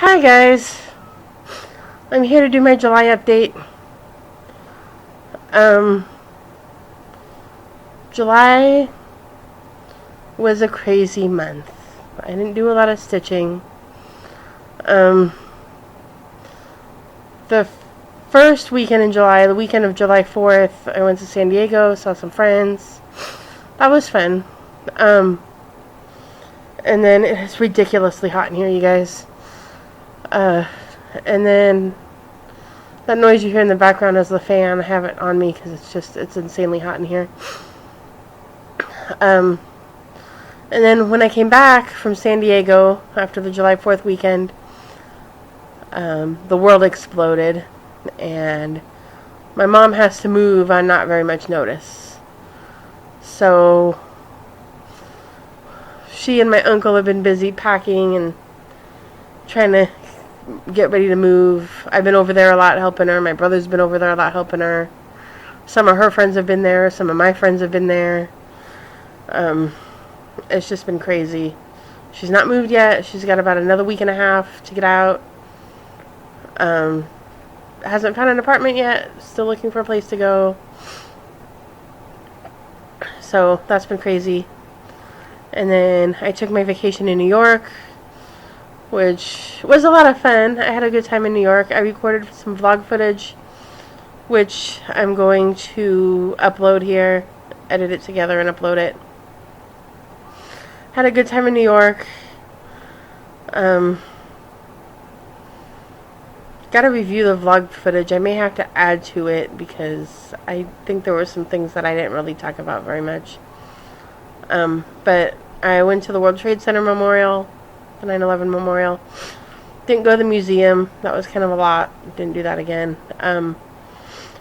Hi guys, I'm here to do my July update. July was a crazy month. I didn't do a lot of stitching. The first weekend in July, the weekend of July 4th, I went to San Diego, saw some friends. That was fun. And then it's ridiculously hot in here, you guys. And then that noise you hear in the background is the fan. I have it on me because it's insanely hot in here. And then when I came back from San Diego after the July 4th weekend, the world exploded, and my mom has to move on not very much notice. So she and my uncle have been busy packing and trying to get ready to move. I've been over there a lot helping her. My brother's been over there a lot helping her. Some of her friends have been there. Some of my friends have been there. It's just been crazy. She's not moved yet. She's got about another week and a half to get out. Hasn't found an apartment yet. Still looking for a place to go. So that's been crazy. And then I took my vacation in New York, which was a lot of fun. I had a good time in New York. I recorded some vlog footage, which I'm going to upload here, edit it together and upload it. Had a good time in New York. Got to review the vlog footage. I may have to add to it because I think there were some things that I didn't really talk about very much. But I went to the World Trade Center Memorial, the 9/11 Memorial. Didn't go to the museum. That was kind of a lot. Didn't do that again.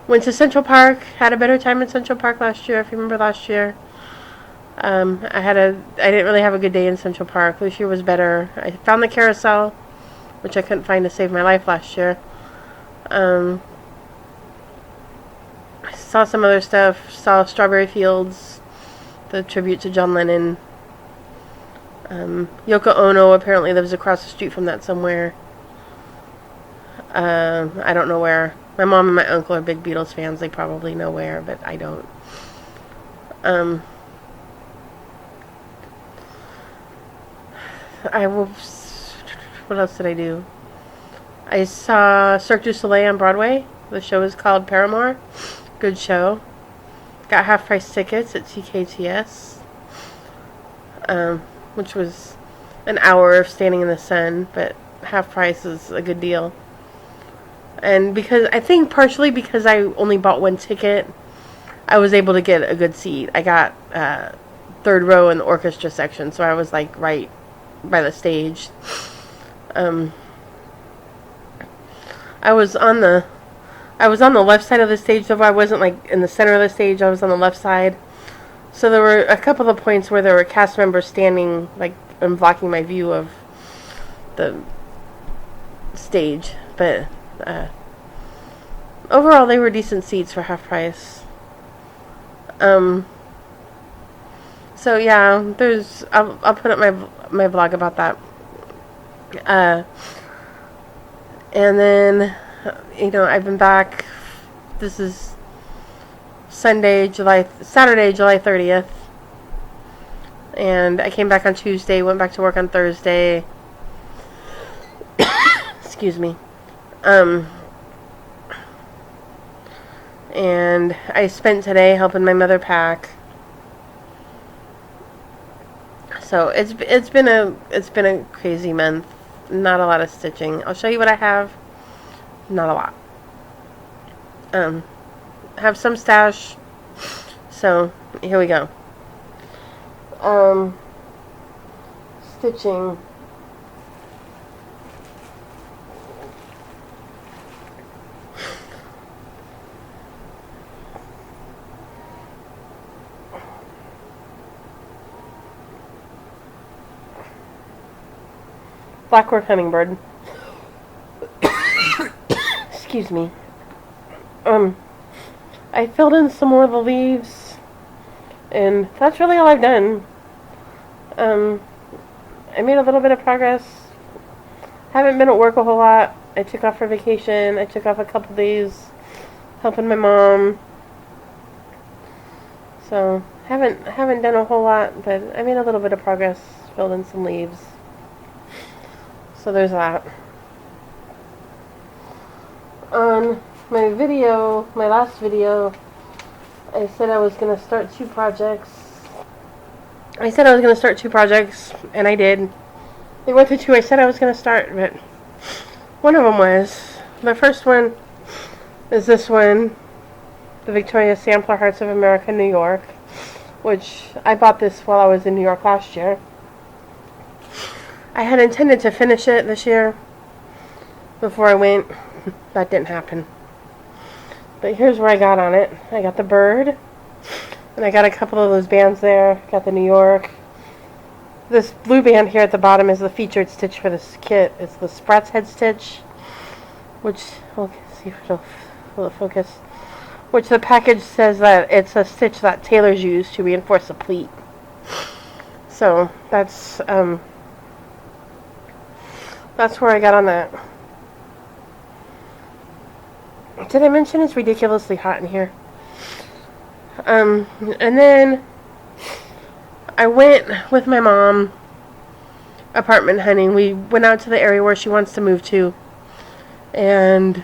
Went to Central Park. Had a better time in Central Park last year, if you remember last year. I didn't really have a good day in Central Park. This year was better. I found the carousel, which I couldn't find to save my life last year. I saw some other stuff. Saw Strawberry Fields, the tribute to John Lennon. Yoko Ono apparently lives across the street from that somewhere. I don't know where. My mom and my uncle are big Beatles fans. They probably know where, but I don't. What else did I do? I saw Cirque du Soleil on Broadway. The show is called Paramore. Good show. Got half-price tickets at TKTS, which was an hour of standing in the sun, but half price is a good deal. And I think partially because I only bought one ticket, I was able to get a good seat. I got third row in the orchestra section, so I was like right by the stage. I was on the left side of the stage, so I wasn't like in the center of the stage. I was on the left side. So there were a couple of points where there were cast members standing like and blocking my view of the stage, but overall they were decent seats for half price. So yeah, I'll put up my vlog about that. And then, I've been back. This is Saturday, July 30th. And I came back on Tuesday, went back to work on Thursday. Excuse me. And I spent today helping my mother pack. So it's been a crazy month. Not a lot of stitching. I'll show you what I have. Not a lot. Have some stash. So here we go. Stitching. Blackwork hummingbird. Excuse me. I filled in some more of the leaves, and that's really all I've done. I made a little bit of progress haven't been at work a whole lot. I took off for vacation. I took off a couple days helping my mom. So haven't done a whole lot, but I made a little bit of progress, filled in some leaves. So there's that. On my last video, I said I was going to start two projects. And I did. They went to two I said I was going to start, but one of them was, the first one is this one, the Victoria Sampler Hearts of America, New York, which I bought this while I was in New York last year. I had intended to finish it this year before I went. That didn't happen. But here's where I got on it. I got the bird, and I got a couple of those bands there. Got the New York. This blue band here at the bottom is the featured stitch for this kit. It's the Sprat's Head stitch, which, we'll see if will it focus, which the package says that it's a stitch that tailors use to reinforce a pleat. So that's where I got on that. Did I mention it's ridiculously hot in here? And then I went with my mom apartment hunting. We went out to the area where she wants to move to, and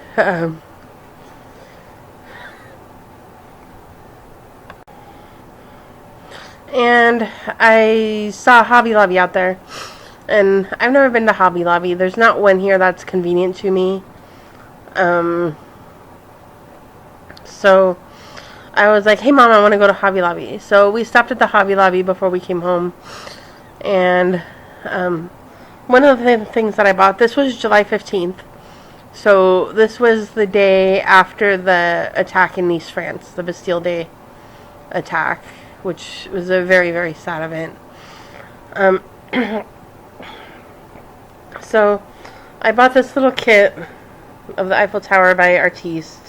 I saw Hobby Lobby out there. And I've never been to Hobby Lobby. There's not one here that's convenient to me. So I was like, hey Mom, I want to go to Hobby Lobby. So we stopped at the Hobby Lobby before we came home. And one of the things that I bought, this was July 15th. So this was the day after the attack in Nice, France, the Bastille Day attack, which was a very, very sad event. So I bought this little kit of the Eiffel Tower by Artiste.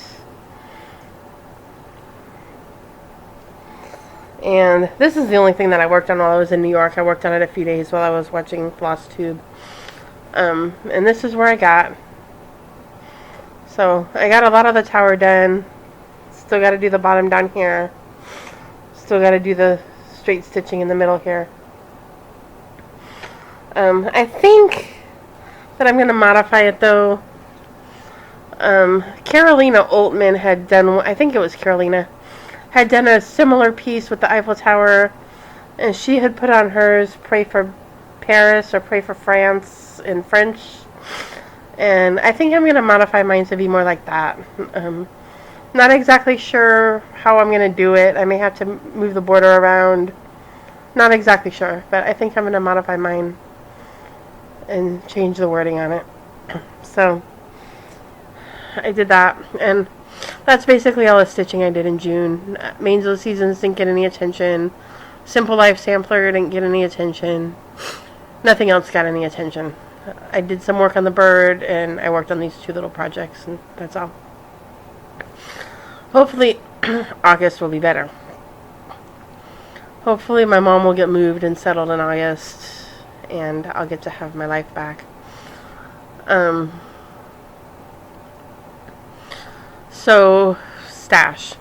And this is the only thing that I worked on while I was in New York. I worked on it a few days while I was watching Floss Tube. And this is where I got. So I got a lot of the tower done. Still got to do the bottom down here. Still got to do the straight stitching in the middle here. I think that I'm going to modify it though. Carolina Oltman had done, I think it was Carolina, had done a similar piece with the Eiffel Tower, and she had put on hers Pray for Paris or Pray for France in French, and I think I'm going to modify mine to be more like that. Not exactly sure how I'm going to do it. I may have to move the border around. Not exactly sure, but I think I'm going to modify mine and change the wording on it. So I did that, and that's basically all the stitching I did in June. Mains of the Seasons didn't get any attention. Simple Life Sampler didn't get any attention. Nothing else got any attention. I did some work on the bird, and I worked on these two little projects, and that's all. Hopefully August will be better. Hopefully my mom will get moved and settled in August, and I'll get to have my life back. So, stash.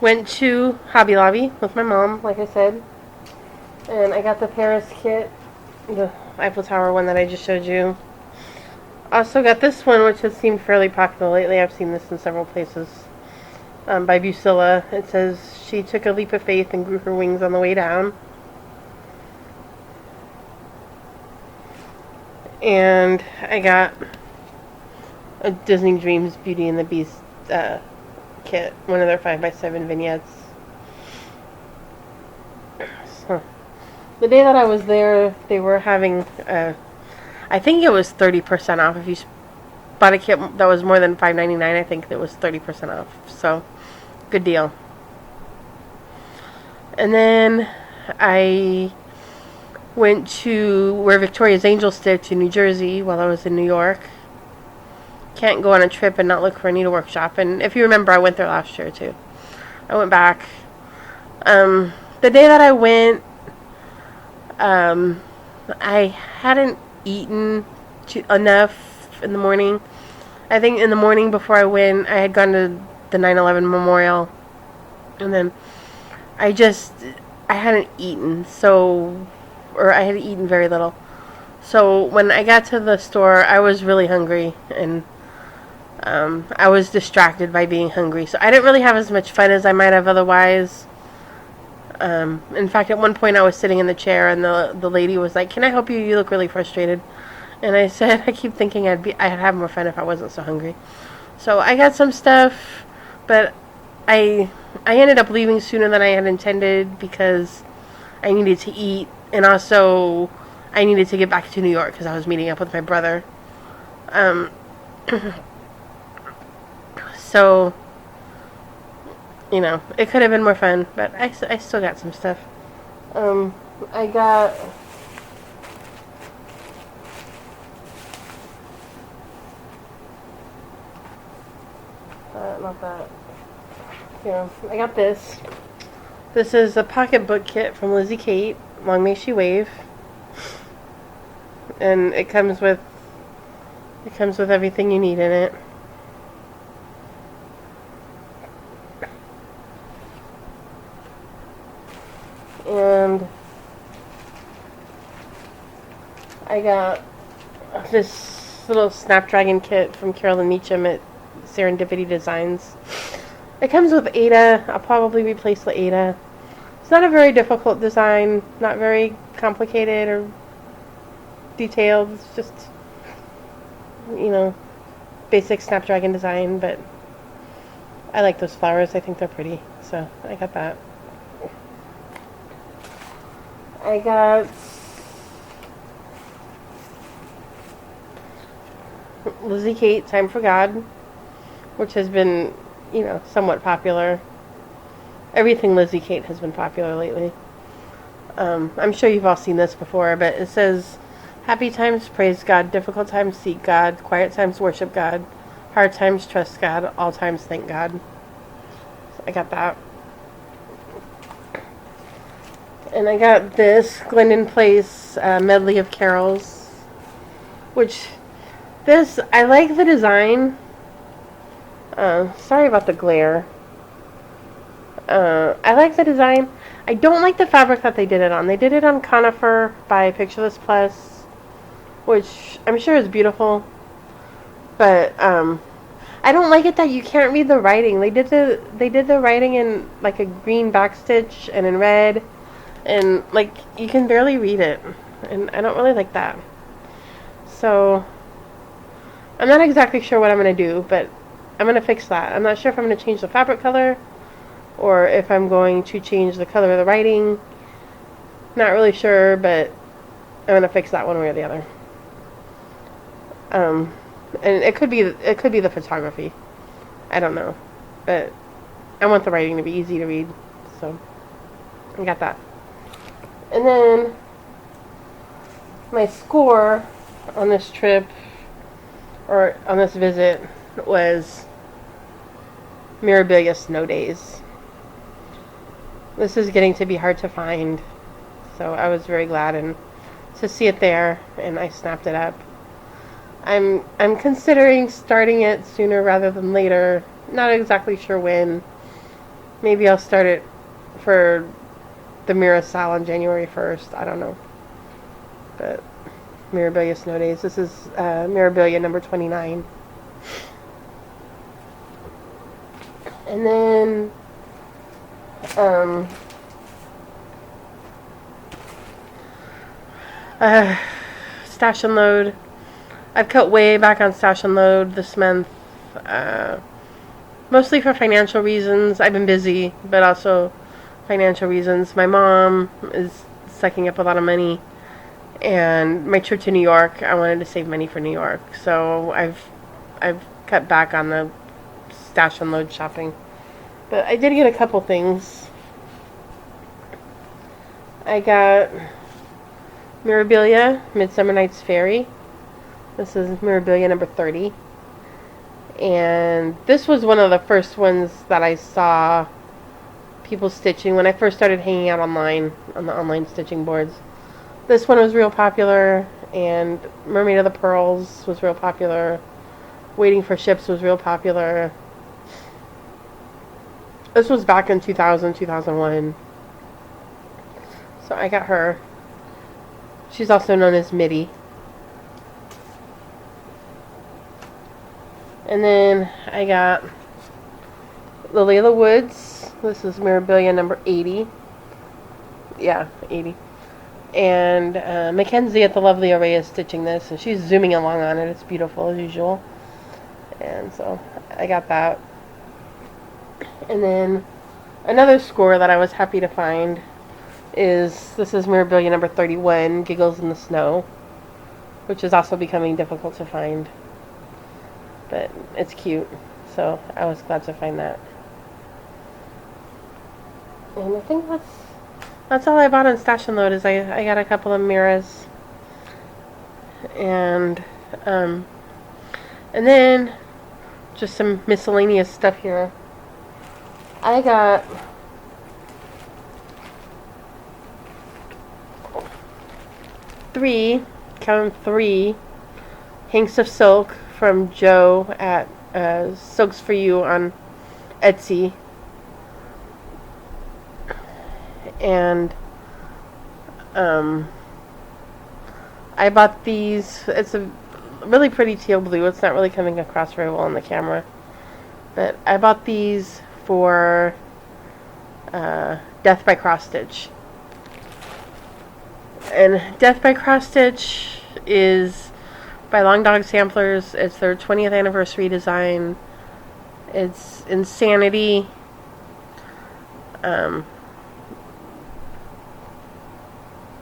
Went to Hobby Lobby with my mom, like I said. And I got the Paris kit, the Eiffel Tower one that I just showed you. Also got this one, which has seemed fairly popular lately. I've seen this in several places. By Busilla. It says, she took a leap of faith and grew her wings on the way down. And I got a Disney Dreams Beauty and the Beast kit, one of their 5x7 vignettes. So, the day that I was there, they were having, I think it was 30% off. If you bought a kit that was more than $5.99, I think it was 30% off. So, good deal. And then I went to where Victoria's Angel stitch in New Jersey while I was in New York. Can't go on a trip and not look for a needlework shop. And if you remember, I went there last year too. I went back. The day that I went, I hadn't eaten enough in the morning. I think in the morning before I went, I had gone to the 9/11 memorial, and then I hadn't eaten, or I had eaten very little. So when I got to the store, I was really hungry, and I was distracted by being hungry. So I didn't really have as much fun as I might have otherwise. In fact, at one point I was sitting in the chair, and the lady was like, "Can I help you? You look really frustrated." And I said, "I keep thinking I'd have more fun if I wasn't so hungry." So I got some stuff, but I ended up leaving sooner than I had intended because I needed to eat, and also I needed to get back to New York because I was meeting up with my brother. Um, so, it could have been more fun, but I still got some stuff. I got not that. Here, I got this. This is a pocketbook kit from Lizzie Kate. Long may she wave. And it comes with everything you need in it. And I got this little Snapdragon kit from Carolyn Meacham at Serendipity Designs. It comes with Ada. I'll probably replace the Ada. It's not a very difficult design, not very complicated or detailed. It's just, basic Snapdragon design, but I like those flowers. I think they're pretty, so I got that. I got Lizzie Kate, Time for God, which has been, somewhat popular. Everything Lizzie Kate has been popular lately. I'm sure you've all seen this before, but it says, happy times praise God, difficult times seek God, quiet times worship God, hard times trust God, all times thank God. So I got that. And I got this Glendon Place medley of carols, which I like the design. Sorry about the glare. I like the design. I don't like the fabric that they did it on. They did it on Conifer by Pictureless Plus, which I'm sure is beautiful. But I don't like it that you can't read the writing. They did the writing in like a green backstitch and in red, and like you can barely read it, and I don't really like that. So I'm not exactly sure what I'm gonna do, but I'm going to fix that. I'm not sure if I'm going to change the fabric color or if I'm going to change the color of the writing. Not really sure, but I'm going to fix that one way or the other. And it could be the photography. I don't know. But I want the writing to be easy to read. So I got that. And then my score on this trip or on this visit was Mirabilia Snow Days. This is getting to be hard to find, so I was very glad to see it there, and I snapped it up. I'm considering starting it sooner rather than later. Not exactly sure when. Maybe I'll start it for the Mirasol on January 1st. I don't know. But Mirabilia Snow Days. This is Mirabilia number 29. And then Stash and Load. I've cut way back on Stash and Load this month. Mostly for financial reasons. I've been busy, but also financial reasons. My mom is sucking up a lot of money, and my trip to New York, I wanted to save money for New York, so I've cut back on the Stash and Load shopping. But I did get a couple things. I got Mirabilia Midsummer Night's Fairy. This is Mirabilia number 30. And this was one of the first ones that I saw people stitching when I first started hanging out online on the online stitching boards. This one was real popular, and Mermaid of the Pearls was real popular. Waiting for Ships was real popular. This was back in 2000, 2001. So I got her. She's also known as Mitty. And then I got Lily of the Woods. This is Mirabilia number 80. Yeah, 80. And Mackenzie at the Lovely Array is stitching this, and she's zooming along on it. It's beautiful as usual. And so I got that. And then another score that I was happy to find is, this is Mirabilia number 31, Giggles in the Snow, which is also becoming difficult to find. But it's cute, so I was glad to find that. And I think that's all I bought on Stash and Load. Is I got a couple of mirrors, and then just some miscellaneous stuff here. I got three hanks of silk from Joe at Silks for You on Etsy. And I bought these. It's a really pretty teal blue. It's not really coming across very well on the camera, but I bought these for Death by Cross Stitch. And Death by Cross Stitch is by Long Dog Samplers. It's their 20th anniversary design. It's Insanity.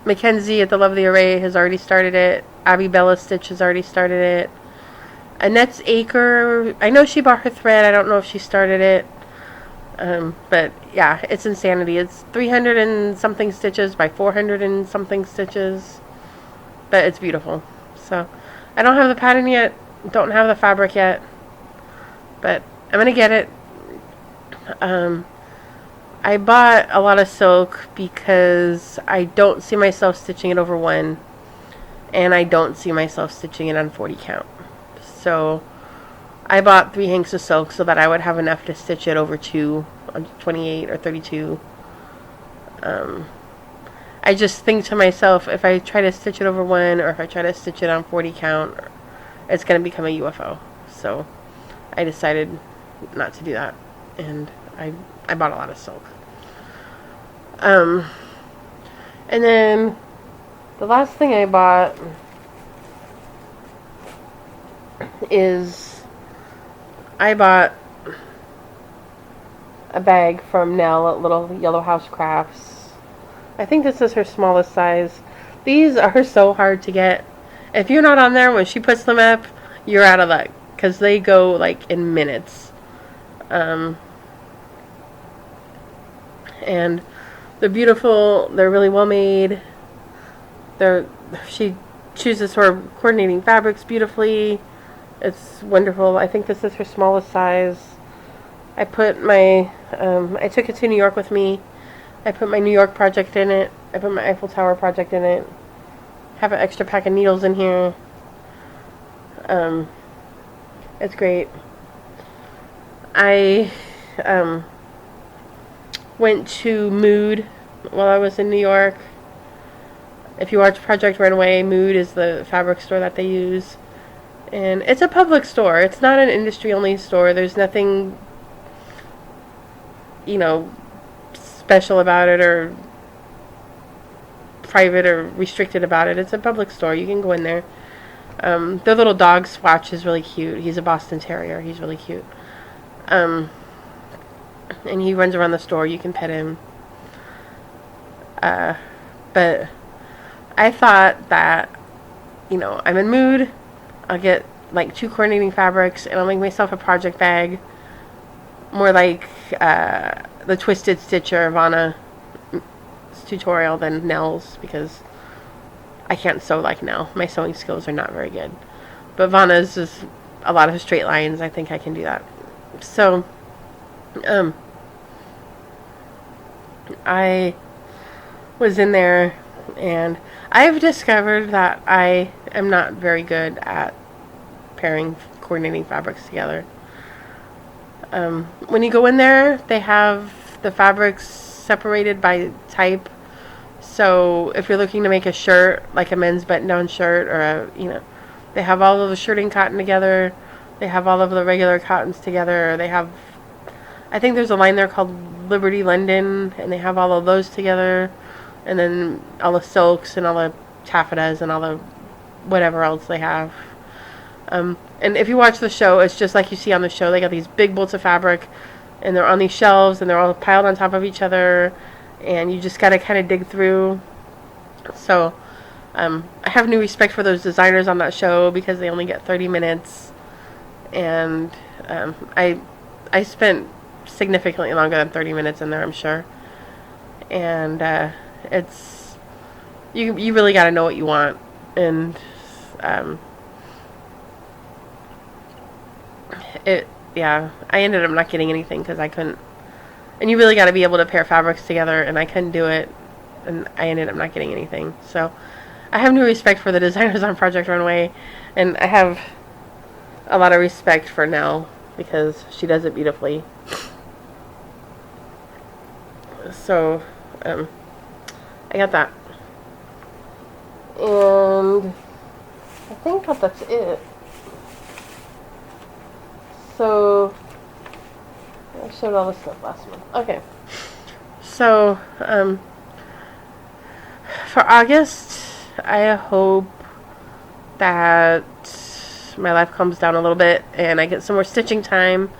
Mackenzie at the Lovely Array has already started it. Abby Bella Stitch has already started it. Annette's Acre, I know she bought her thread. I don't know if she started it. But yeah, it's Insanity. It's 300 and something stitches by 400 and something stitches. But it's beautiful. So I don't have the pattern yet. Don't have the fabric yet. But I'm going to get it. I bought a lot of silk because I don't see myself stitching it over 1, and I don't see myself stitching it on 40 count. So I bought 3 hanks of silk so that I would have enough to stitch it over 2 on 28 or 32. I just think to myself, if I try to stitch it over 1 or if I try to stitch it on 40 count, it's going to become a UFO. So I decided not to do that, and I bought a lot of silk. And then the last thing I bought is I bought a bag from Nell at Little Yellow House Crafts. I think this is her smallest size. These are so hard to get. If you're not on there when she puts them up, you're out of luck, because they go like in minutes. And they're beautiful. They're really well made. She chooses her coordinating fabrics beautifully. It's wonderful. I think this is her smallest size. I put my I took it to New York with me. I put my New York project in it. I put my Eiffel Tower project in it. Have an extra pack of needles in here. It's great. I went to Mood while I was in New York. If you watch Project Runway, Mood is the fabric store that they use. And it's a public store. It's not an industry-only store. There's nothing, special about it or private or restricted about it. It's a public store. You can go in there. Their little dog Swatch is really cute. He's a Boston Terrier. He's really cute. And he runs around the store. You can pet him. But I thought that, I'm in Mood. I'll get like 2 coordinating fabrics, and I'll make myself a project bag. More like the Twisted Stitcher Vanna's tutorial than Nell's, because I can't sew like Nell. My sewing skills are not very good. But Vanna's is a lot of straight lines. I think I can do that. So, I was in there And I've discovered that I am not very good at coordinating fabrics together. When you go in there, they have the fabrics separated by type. So if you're looking to make a shirt, like a men's button-down shirt, or they have all of the shirting cotton together. They have all of the regular cottons together. They have, I think there's a line there called Liberty London, and they have all of those together. And then all the silks and all the taffetas and all the whatever else they have. And if you watch the show, it's just like you see on the show. They got these big bolts of fabric, and they're on these shelves, and they're all piled on top of each other, and you just got to kind of dig through. So I have new respect for those designers on that show because they only get 30 minutes, and I spent significantly longer than 30 minutes in there, I'm sure. And it's you really got to know what you want, and I ended up not getting anything because I couldn't. And you really got to be able to pair fabrics together, and I couldn't do it, and I ended up not getting anything. So I have new respect for the designers on Project Runway, and I have a lot of respect for Nell because she does it beautifully. So I got that, and I think that's it. So I showed all this stuff last month. Okay. So for August, I hope that my life calms down a little bit and I get some more stitching time.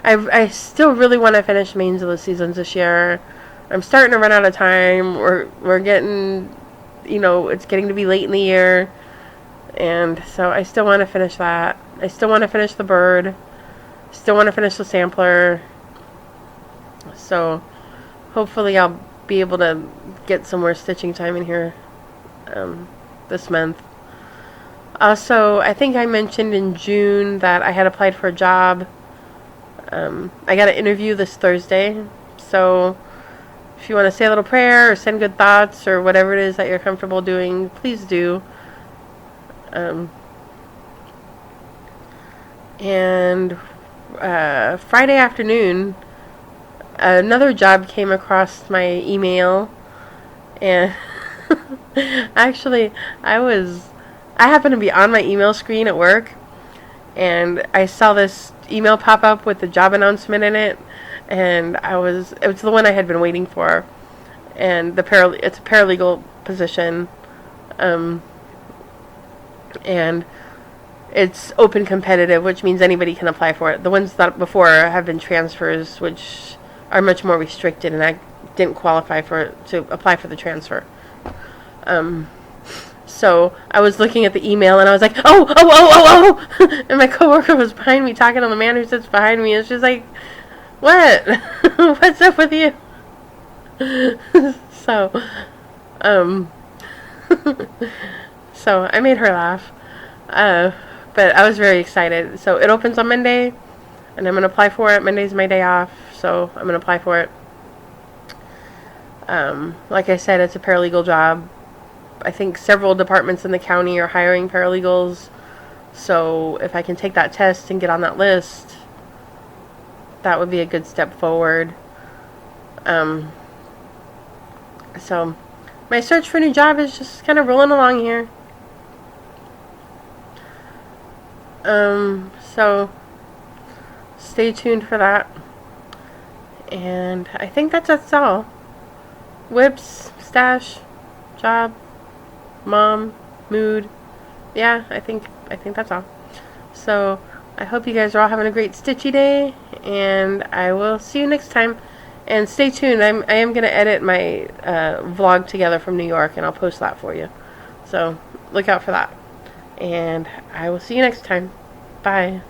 I still really want to finish Mains of the Seasons this year. I'm starting to run out of time. We're getting, it's getting to be late in the year, and so I still want to finish that. I still want to finish the bird. Still want to finish the sampler. So hopefully I'll be able to get some more stitching time in here this month. Also, I think I mentioned in June that I had applied for a job. I got an interview this Thursday. So if you want to say a little prayer or send good thoughts or whatever it is that you're comfortable doing, please do. And Friday afternoon, another job came across my email, and actually I happened to be on my email screen at work, and I saw this email pop up with the job announcement in it, and it was the one I had been waiting for, and it's a paralegal position, and it's open competitive, which means anybody can apply for it. The ones that before have been transfers, which are much more restricted, and I didn't qualify to apply for the transfer. So I was looking at the email, and I was like, oh! And my coworker was behind me talking to the man who sits behind me, and she's like, what? What's up with you? So, so I made her laugh. But I was very excited. So it opens on Monday, and I'm going to apply for it. Monday's my day off, so I'm going to apply for it. Like I said, it's a paralegal job. I think several departments in the county are hiring paralegals. So if I can take that test and get on that list, that would be a good step forward. So my search for a new job is just kind of rolling along here. So stay tuned for that. And I think that's all. WIPs, stash, job, mom, mood. Yeah, I think that's all. So I hope you guys are all having a great stitchy day, and I will see you next time. And stay tuned. I am going to edit my vlog together from New York, and I'll post that for you. So look out for that. And I will see you next time. Bye.